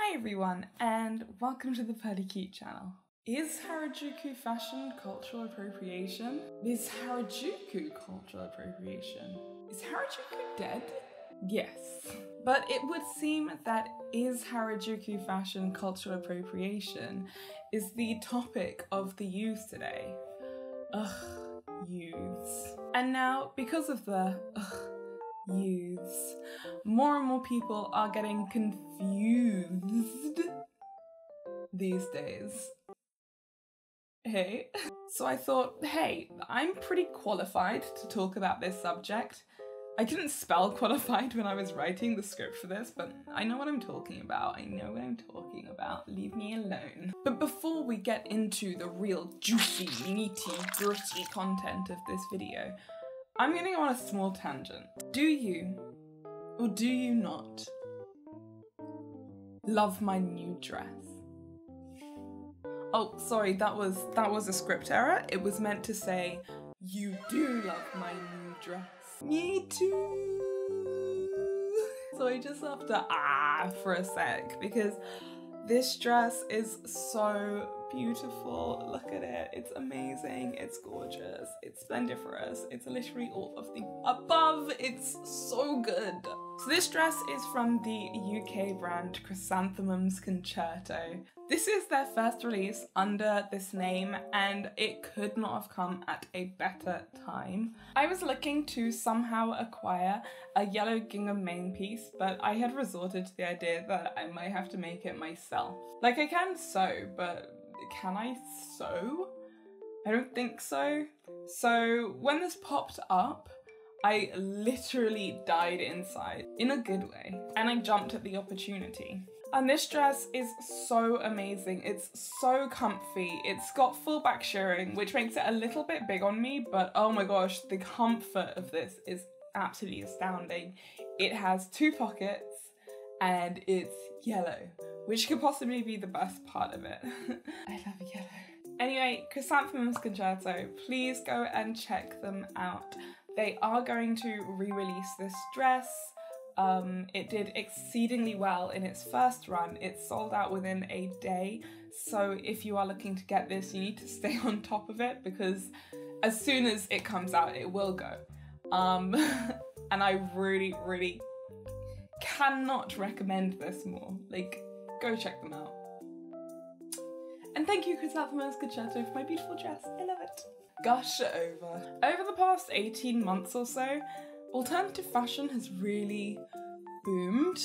Hi everyone, and welcome to the Purdy Cute channel. Is Harajuku fashion cultural appropriation? Is Harajuku cultural appropriation? Is Harajuku dead? Yes. But it would seem that is Harajuku fashion cultural appropriation is the topic of the youth today. Ugh, youths. And now, because of the youths, more and more people are getting confused these days. Hey. So I thought, hey, I'm pretty qualified to talk about this subject. I didn't spell qualified when I was writing the script for this, but I know what I'm talking about. Leave me alone. But before we get into the real juicy, meaty, gritty content of this video, I'm gonna go on a small tangent. Do you, or do you not, love my new dress? Oh, sorry, that was a script error. It was meant to say, you do love my new dress. Me too. So I just have to for a sec, because this dress is so beautiful. Look at it. It's amazing. It's gorgeous. It's splendiferous. It's literally all of the above. It's so good. So this dress is from the UK brand Chrysanthemums Concerto. This is their first release under this name, and it could not have come at a better time. I was looking to somehow acquire a yellow gingham main piece, but I had resorted to the idea that I might have to make it myself. Like, I can sew, but can I sew? I don't think so. So when this popped up, I literally died inside, in a good way, and I jumped at the opportunity. And this dress is so amazing. It's so comfy. It's got full back shirring, which makes it a little bit big on me, but oh my gosh, the comfort of this is absolutely astounding. It has 2 pockets and it's yellow, which could possibly be the best part of it. I love yellow. Anyway, Chrysanthemums Concerto, please go and check them out. They are going to re-release this dress. It did exceedingly well in its first run. It sold out within a day. So if you are looking to get this, you need to stay on top of it, because as soon as it comes out, it will go. And I really, really cannot recommend this more. Like, go check them out. And thank you, Chrysanthemums Concerto, for my beautiful dress. I love it. Gush over. Over the past 18 months or so, alternative fashion has really boomed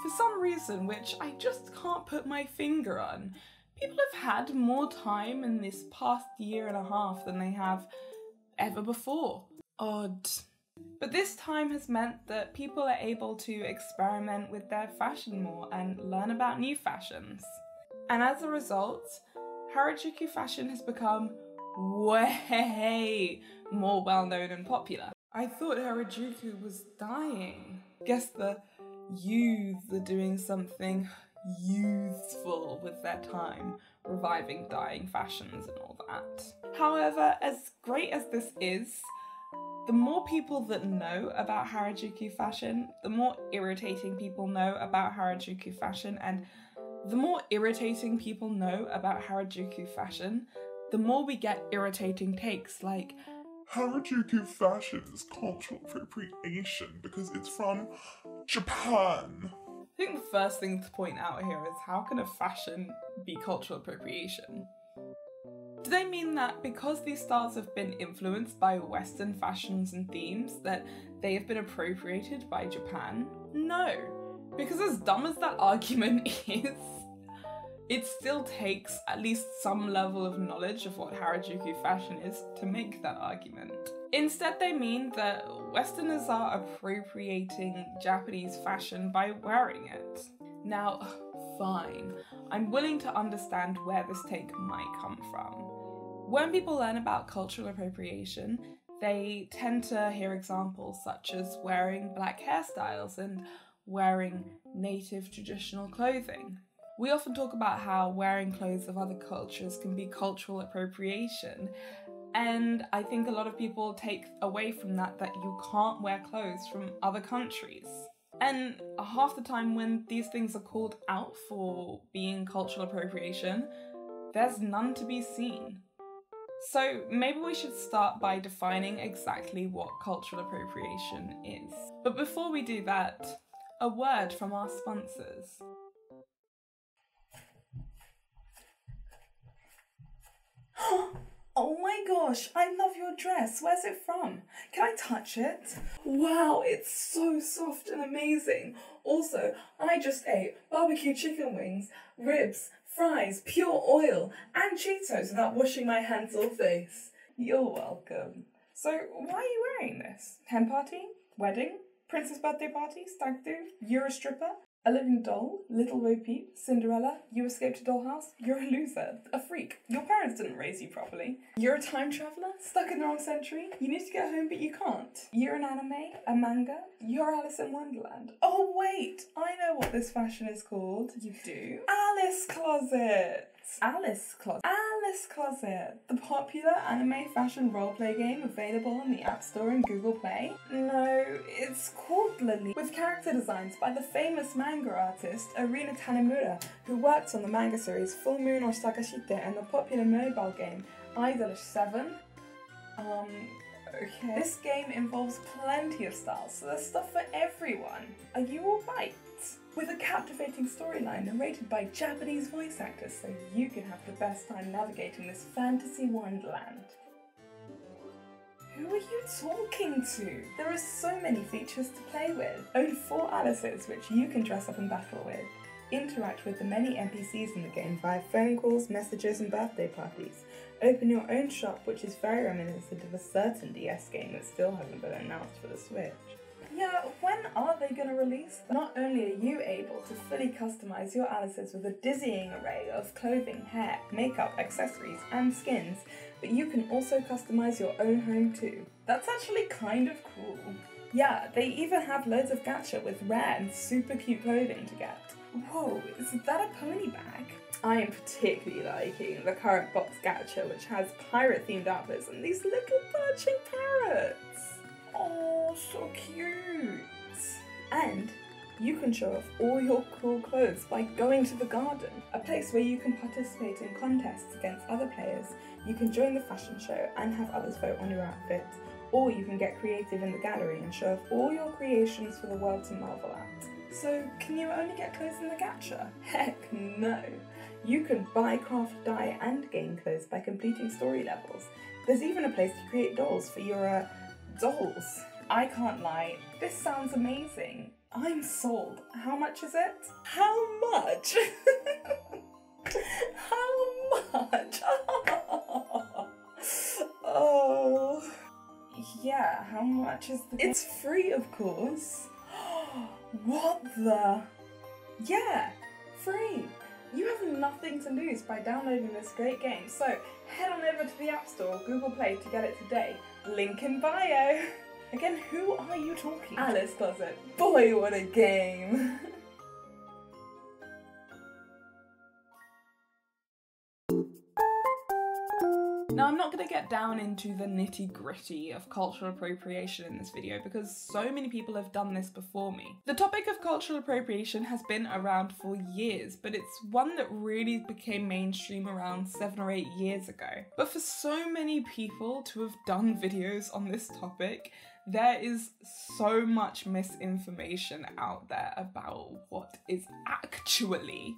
for some reason, which I just can't put my finger on. People have had more time in this past year and a half than they have ever before. Odd. But this time has meant that people are able to experiment with their fashion more and learn about new fashions. And as a result, Harajuku fashion has become way more well-known and popular. I thought Harajuku was dying. Guess the youths are doing something youthful with their time, reviving dying fashions and all that. However, as great as this is, the more people that know about Harajuku fashion, the more irritating people know about Harajuku fashion, and the more irritating people know about Harajuku fashion, the more we get irritating takes like, Harajuku fashion is cultural appropriation because it's from Japan. I think the first thing to point out here is, how can a fashion be cultural appropriation? Do they mean that because these styles have been influenced by Western fashions and themes, that they have been appropriated by Japan? No, because as dumb as that argument is, it still takes at least some level of knowledge of what Harajuku fashion is to make that argument. Instead, they mean that Westerners are appropriating Japanese fashion by wearing it. Now, fine, I'm willing to understand where this take might come from. When people learn about cultural appropriation, they tend to hear examples such as wearing black hairstyles and wearing native traditional clothing. We often talk about how wearing clothes of other cultures can be cultural appropriation, and I think a lot of people take away from that you can't wear clothes from other countries. And half the time when these things are called out for being cultural appropriation, there's none to be seen. So maybe we should start by defining exactly what cultural appropriation is. But before we do that, a word from our sponsors. Oh my gosh, I love your dress. Where's it from? Can I touch it? Wow, it's so soft and amazing. Also, I just ate barbecue chicken wings, ribs, fries, pure oil, and Cheetos without washing my hands or face. You're welcome. So, why are you wearing this? Hen party? Wedding? Princess birthday party? Stag do? You're a stripper? A living doll? Little Bo Peep? Cinderella? You escaped a dollhouse? You're a loser. A freak. Your parents didn't raise you properly. You're a time traveller? Stuck in the wrong century? You need to get home but you can't. You're an anime? A manga? You're Alice in Wonderland. Oh wait! I know what this fashion is called. You do? Alice Closet! Alice Closet. Alice Closet, the popular anime fashion roleplay game available on the App Store and Google Play. No, it's called Lily, with character designs by the famous manga artist Arina Tanemura, who worked on the manga series Full Moon or Sakashite and the popular mobile game Idolish 7. Okay. This game involves plenty of styles, so there's stuff for everyone. Are you alright? With a captivating storyline narrated by Japanese voice actors so you can have the best time navigating this fantasy wonderland. Who are you talking to? There are so many features to play with. Own 4 Alices which you can dress up and battle with. Interact with the many NPCs in the game via phone calls, messages and birthday parties. Open your own shop which is very reminiscent of a certain DS game that still hasn't been announced for the Switch. Yeah, when are they going to release them? Not only are you able to fully customize your Alices with a dizzying array of clothing, hair, makeup, accessories and skins, but you can also customize your own home too. That's actually kind of cool. Yeah, they even have loads of gacha with rare and super cute clothing to get. Whoa, is that a pony bag? I am particularly liking the current box gacha which has pirate themed outfits and these little perching parrots. Oh, so cute! And you can show off all your cool clothes by going to the garden, a place where you can participate in contests against other players. You can join the fashion show and have others vote on your outfit, or you can get creative in the gallery and show off all your creations for the world to marvel at. So, can you only get clothes in the gacha? Heck no! You can buy, craft, dye and gain clothes by completing story levels. There's even a place to create dolls for your, dolls. I can't lie, this sounds amazing. I'm sold. How much is it? How much? How much? Oh. Yeah, how much is the... It's free, of course. What the... Yeah, free. You have nothing to lose by downloading this great game, so head on over to the App Store or Google Play to get it today. Link in bio. Again, who are you talking to? Alice Closet. Boy, what a game. Now, I'm not going to get down into the nitty-gritty of cultural appropriation in this video because so many people have done this before me. The topic of cultural appropriation has been around for years, but it's one that really became mainstream around 7 or 8 years ago. But for so many people to have done videos on this topic, there is so much misinformation out there about what is actually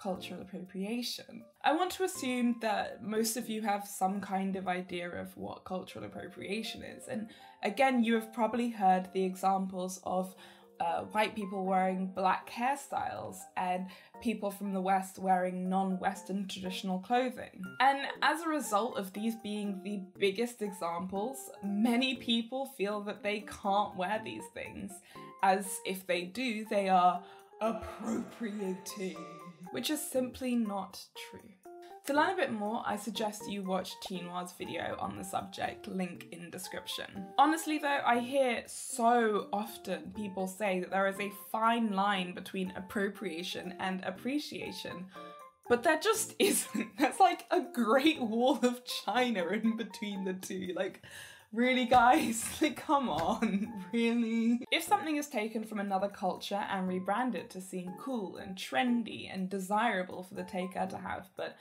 cultural appropriation. I want to assume that most of you have some kind of idea of what cultural appropriation is, and again, you have probably heard the examples of white people wearing black hairstyles and people from the West wearing non-Western traditional clothing. And as a result of these being the biggest examples, many people feel that they can't wear these things, as if they do, they are appropriating, which is simply not true. To learn a bit more, I suggest you watch Tinoir's video on the subject, link in description. Honestly though, I hear so often people say that there is a fine line between appropriation and appreciation, but there just isn't. There's like a great wall of China in between the two. Like, Really, guys? Like, come on, really? If something is taken from another culture and rebranded to seem cool and trendy and desirable for the taker to have, but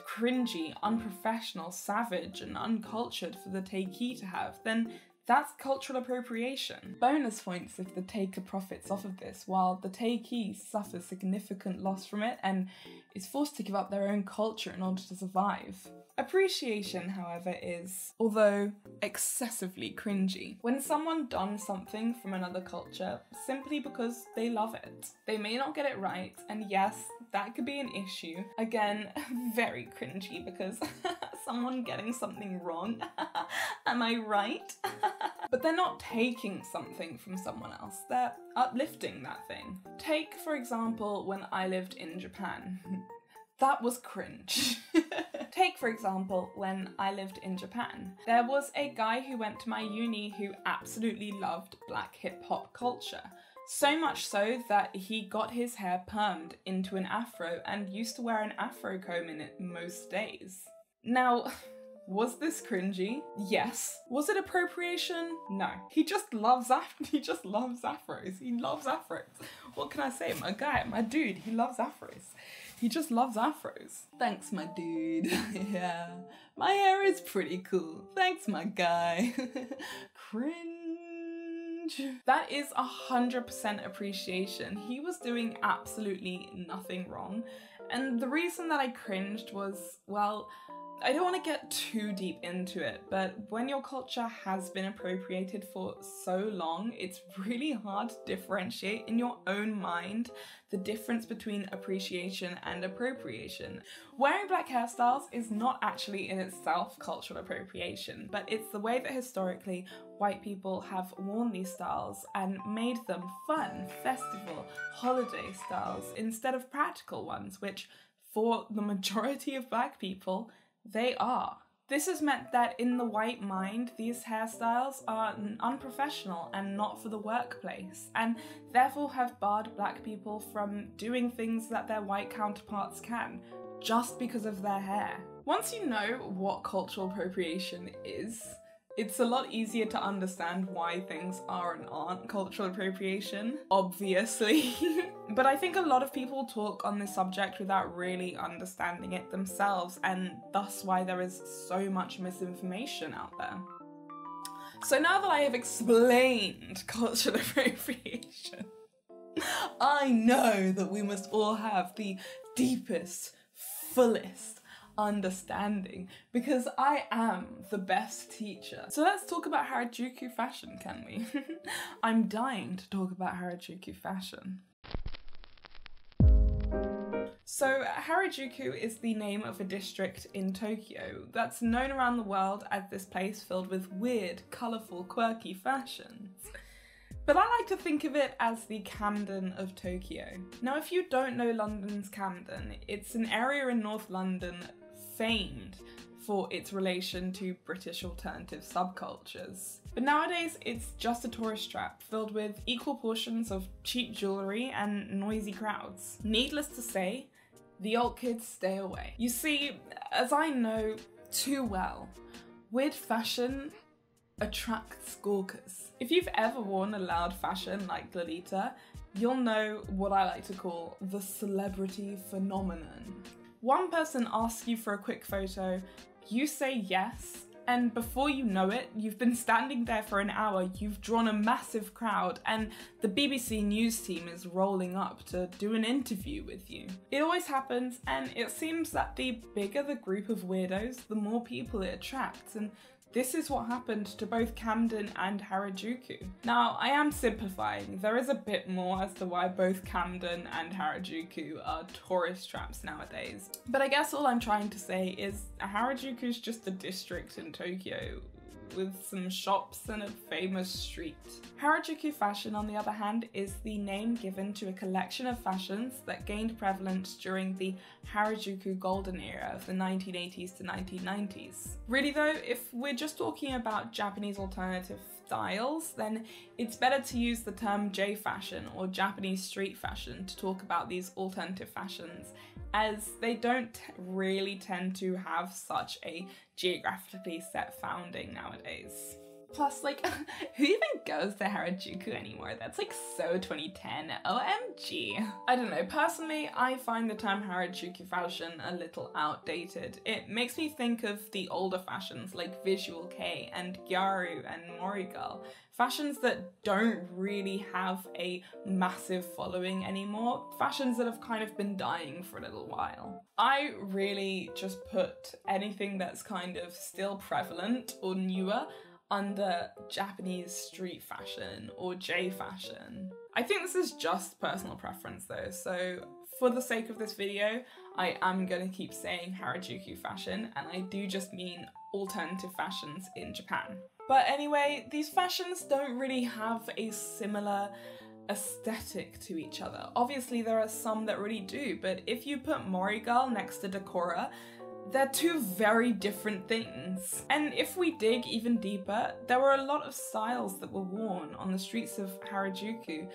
cringy, unprofessional, savage, and uncultured for the takee to have, then that's cultural appropriation. Bonus points if the taker profits off of this, while the takee suffers significant loss from it and is forced to give up their own culture in order to survive. Appreciation, however, is, although excessively cringy, when someone dons something from another culture simply because they love it. They may not get it right, and yes, that could be an issue. Again, very cringy because someone getting something wrong. Am I right? But they're not taking something from someone else, they're uplifting that thing. Take, for example, when I lived in Japan. That was cringe. Take, for example, when I lived in Japan. There was a guy who went to my uni who absolutely loved black hip-hop culture. So much so that he got his hair permed into an afro and used to wear an afro comb in it most days. Now, was this cringy? Yes. Was it appropriation? No. He just loves afros. He loves afros. What can I say? My guy, my dude, he loves afros. He just loves afros. Thanks, my dude. Yeah. My hair is pretty cool. Thanks, my guy. Cringe. That is 100% appreciation. He was doing absolutely nothing wrong. And the reason that I cringed was, well, I don't want to get too deep into it, but when your culture has been appropriated for so long, it's really hard to differentiate in your own mind the difference between appreciation and appropriation. Wearing black hairstyles is not actually in itself cultural appropriation, but it's the way that historically white people have worn these styles and made them fun, festival, holiday styles instead of practical ones, which for the majority of black people, they are. This has meant that in the white mind, these hairstyles are unprofessional and not for the workplace, and therefore have barred black people from doing things that their white counterparts can, just because of their hair. Once you know what cultural appropriation is, it's a lot easier to understand why things are and aren't cultural appropriation, obviously. But I think a lot of people talk on this subject without really understanding it themselves, and thus why there is so much misinformation out there. So now that I have explained cultural appropriation, I know that we must all have the deepest, fullest understanding, because I am the best teacher. So let's talk about Harajuku fashion, can we? I'm dying to talk about Harajuku fashion. So Harajuku is the name of a district in Tokyo that's known around the world as this place filled with weird, colourful, quirky fashions. But I like to think of it as the Camden of Tokyo. Now, if you don't know London's Camden, it's an area in North London famed for its relation to British alternative subcultures. But nowadays, it's just a tourist trap filled with equal portions of cheap jewellery and noisy crowds. Needless to say, the old kids stay away. You see, as I know too well, weird fashion attracts gawkers. If you've ever worn a loud fashion like Lolita, you'll know what I like to call the celebrity phenomenon. One person asks you for a quick photo, you say yes, and before you know it, you've been standing there for an hour, you've drawn a massive crowd, and the BBC News team is rolling up to do an interview with you. It always happens, and it seems that the bigger the group of weirdos, the more people it attracts, and this is what happened to both Camden and Harajuku. Now, I am simplifying. There is a bit more as to why both Camden and Harajuku are tourist traps nowadays. But I guess all I'm trying to say is Harajuku is just a district in Tokyo with some shops and a famous street. Harajuku fashion, on the other hand, is the name given to a collection of fashions that gained prevalence during the Harajuku golden era of the 1980s to 1990s. Really though, if we're just talking about Japanese alternative styles, then it's better to use the term J-fashion or Japanese street fashion to talk about these alternative fashions, as they don't really tend to have such a geographically set founding nowadays. Plus, like, who even goes to Harajuku anymore? That's like so 2010. OMG. I don't know, personally, I find the term Harajuku fashion a little outdated. It makes me think of the older fashions like Visual Kei and Gyaru and Morrigal. Fashions that don't really have a massive following anymore. Fashions that have kind of been dying for a little while. I really just put anything that's kind of still prevalent or newer under Japanese street fashion or J fashion. I think this is just personal preference though, so for the sake of this video, I am going to keep saying Harajuku fashion, and I do just mean alternative fashions in Japan. But anyway, these fashions don't really have a similar aesthetic to each other. Obviously there are some that really do, but if you put Morrigal next to Decora, they're two very different things. And if we dig even deeper, there were a lot of styles that were worn on the streets of Harajuku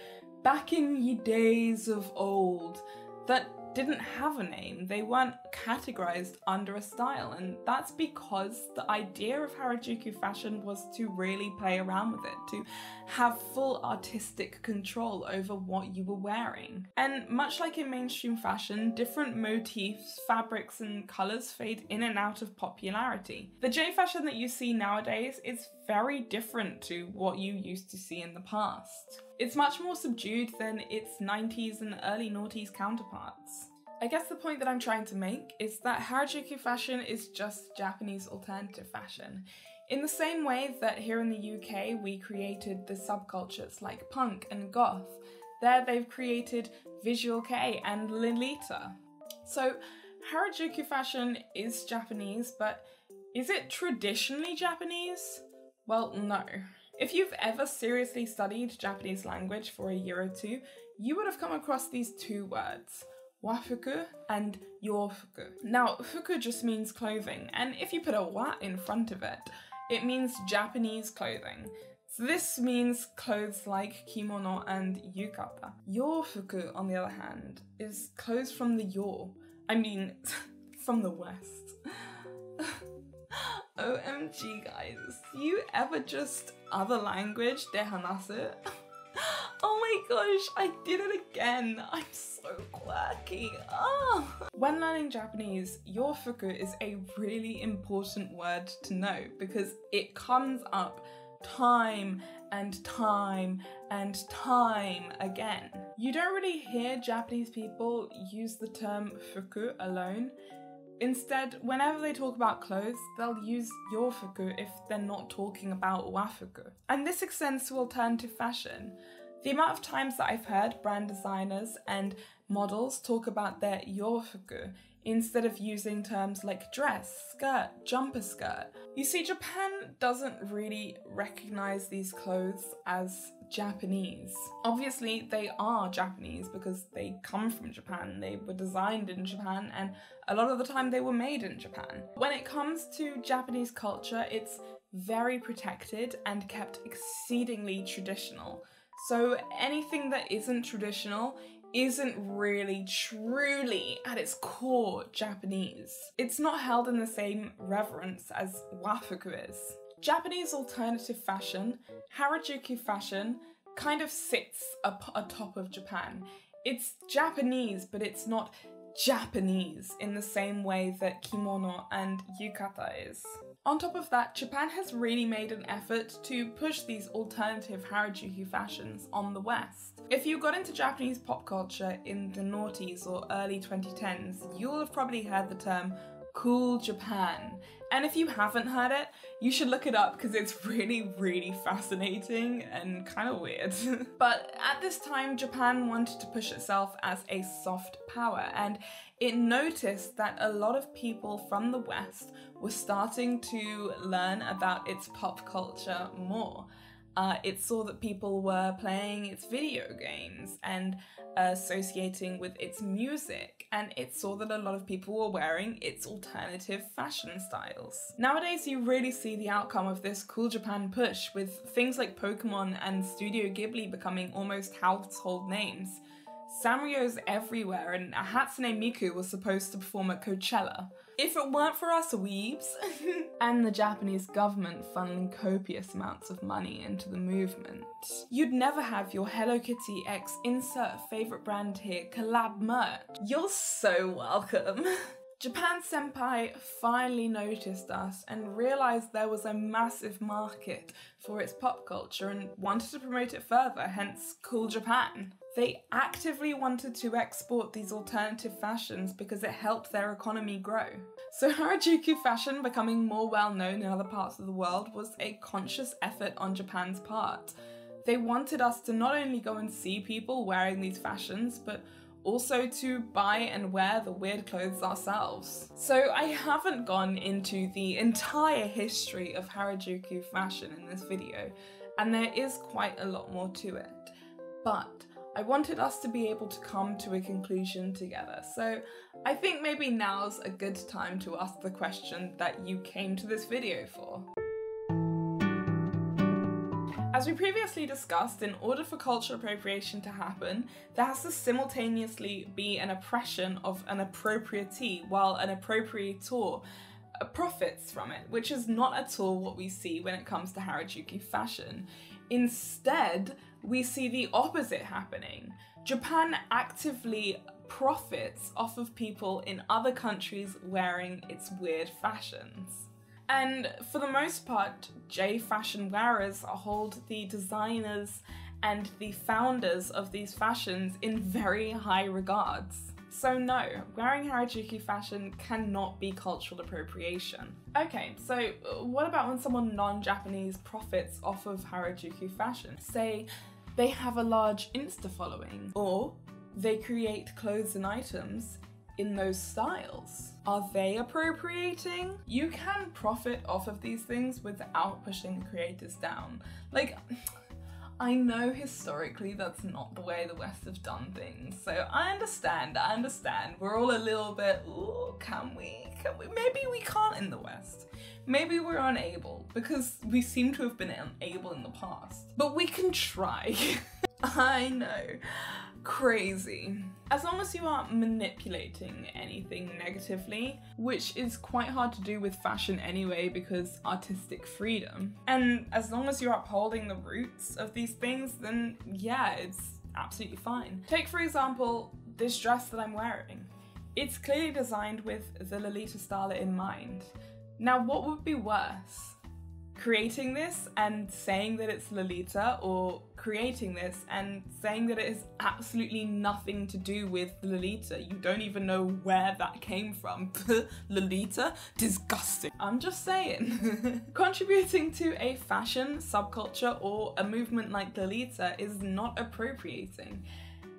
back in ye days of old that didn't have a name. They weren't categorized under a style, and that's because the idea of Harajuku fashion was to really play around with it, to have full artistic control over what you were wearing. And much like in mainstream fashion, different motifs, fabrics and colors fade in and out of popularity. The J fashion that you see nowadays is very different to what you used to see in the past. It's much more subdued than its 90s and early noughties counterparts. I guess the point that I'm trying to make is that Harajuku fashion is just Japanese alternative fashion. In the same way that here in the UK we created the subcultures like punk and goth, there they've created Visual Kei and Lolita. So Harajuku fashion is Japanese, but is it traditionally Japanese? Well, no. If you've ever seriously studied Japanese language for a year or two, you would have come across these two words, wafuku and yofuku. Now, fuku just means clothing, and if you put a wa in front of it, it means Japanese clothing. So this means clothes like kimono and yukata. Yofuku, on the other hand, is clothes from the from the West. OMG guys, you ever just other language de hanasu? Oh my gosh, I did it again. I'm so quirky. Oh. When learning Japanese, yofuku is a really important word to know because it comes up time and time and time again. You don't really hear Japanese people use the term fuku alone. Instead, whenever they talk about clothes, they'll use yofuku if they're not talking about wafuku. And this extends to alternative fashion. The amount of times that I've heard brand designers and models talk about their yofuku instead of using terms like dress, skirt, jumper skirt. You see, Japan doesn't really recognize these clothes as Japanese. Obviously, they are Japanese because they come from Japan, they were designed in Japan, and a lot of the time they were made in Japan. When it comes to Japanese culture, it's very protected and kept exceedingly traditional. So anything that isn't traditional isn't really truly at its core Japanese. It's not held in the same reverence as wafuku is. Japanese alternative fashion, Harajuku fashion, kind of sits atop of Japan. It's Japanese, but it's not Japanese in the same way that kimono and yukata is. On top of that, Japan has really made an effort to push these alternative Harajuku fashions on the West. If you got into Japanese pop culture in the noughties or early 2010s, you'll have probably heard the term Cool Japan. And if you haven't heard it, you should look it up because it's really, really fascinating and kind of weird. But at this time, Japan wanted to push itself as a soft power, and it noticed that a lot of people from the West were starting to learn about its pop culture more. It saw that people were playing its video games and associating with its music, and it saw that a lot of people were wearing its alternative fashion styles. Nowadays, you really see the outcome of this Cool Japan push, with things like Pokemon and Studio Ghibli becoming almost household names. Sanrio's everywhere, and Hatsune Miku was supposed to perform at Coachella. If it weren't for us weebs and the Japanese government funneling copious amounts of money into the movement, you'd never have your Hello Kitty X insert favourite brand here collab merch. You're so welcome. Japan Senpai finally noticed us and realised there was a massive market for its pop culture and wanted to promote it further, hence Cool Japan. They actively wanted to export these alternative fashions because it helped their economy grow. So Harajuku fashion becoming more well known in other parts of the world was a conscious effort on Japan's part. They wanted us to not only go and see people wearing these fashions, but also to buy and wear the weird clothes ourselves. So I haven't gone into the entire history of Harajuku fashion in this video, and there is quite a lot more to it. But I wanted us to be able to come to a conclusion together, so I think maybe now's a good time to ask the question that you came to this video for. As we previously discussed, in order for cultural appropriation to happen, there has to simultaneously be an oppression of an appropriatee, while an appropriator profits from it, which is not at all what we see when it comes to Harajuku fashion. Instead, we see the opposite happening. Japan actively profits off of people in other countries wearing its weird fashions. And for the most part, J-fashion wearers hold the designers and the founders of these fashions in very high regards. So no, wearing Harajuku fashion cannot be cultural appropriation. Okay, so what about when someone non-Japanese profits off of Harajuku fashion? Say they have a large Insta following, or they create clothes and items in those styles. Are they appropriating? You can profit off of these things without pushing the creators down. Like, I know historically that's not the way the West have done things, so I understand. We're all a little bit, ooh, can we? Maybe we can't in the West. Maybe we're unable, because we seem to have been unable in the past. But we can try. I know. Crazy. As long as you aren't manipulating anything negatively, which is quite hard to do with fashion anyway because artistic freedom, and as long as you're upholding the roots of these things, then yeah, it's absolutely fine. Take for example this dress that I'm wearing. It's clearly designed with the Lolita style in mind. Now what would be worse? Creating this and saying that it's Lolita, or creating this and saying that it has absolutely nothing to do with Lolita. You don't even know where that came from. Lolita? Disgusting. I'm just saying. Contributing to a fashion subculture or a movement like Lolita is not appropriating.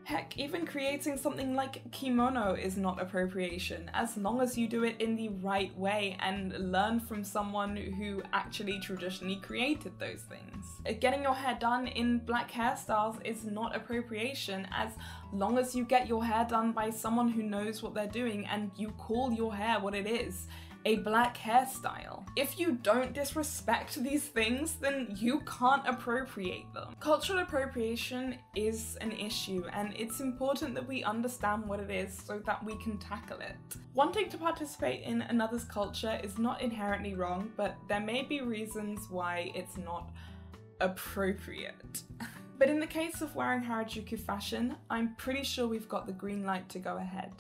Heck, even creating something like kimono is not appropriation, as long as you do it in the right way and learn from someone who actually traditionally created those things. Getting your hair done in black hairstyles is not appropriation, as long as you get your hair done by someone who knows what they're doing and you call your hair what it is. A black hairstyle. If you don't disrespect these things, then you can't appropriate them. Cultural appropriation is an issue, and it's important that we understand what it is so that we can tackle it. Wanting to participate in another's culture is not inherently wrong, but there may be reasons why it's not appropriate. But in the case of wearing Harajuku fashion, I'm pretty sure we've got the green light to go ahead.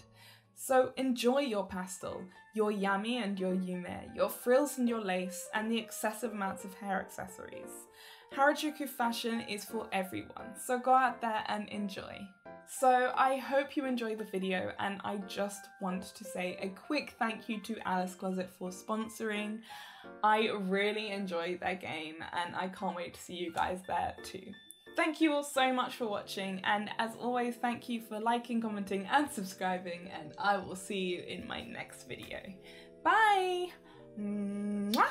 So enjoy your pastel, your yami and your yume, your frills and your lace, and the excessive amounts of hair accessories. Harajuku fashion is for everyone, so go out there and enjoy. So I hope you enjoyed the video, and I just want to say a quick thank you to Alice Closet for sponsoring. I really enjoyed their game and I can't wait to see you guys there too. Thank you all so much for watching, and as always, thank you for liking, commenting and subscribing, and I will see you in my next video. Bye! Mwah!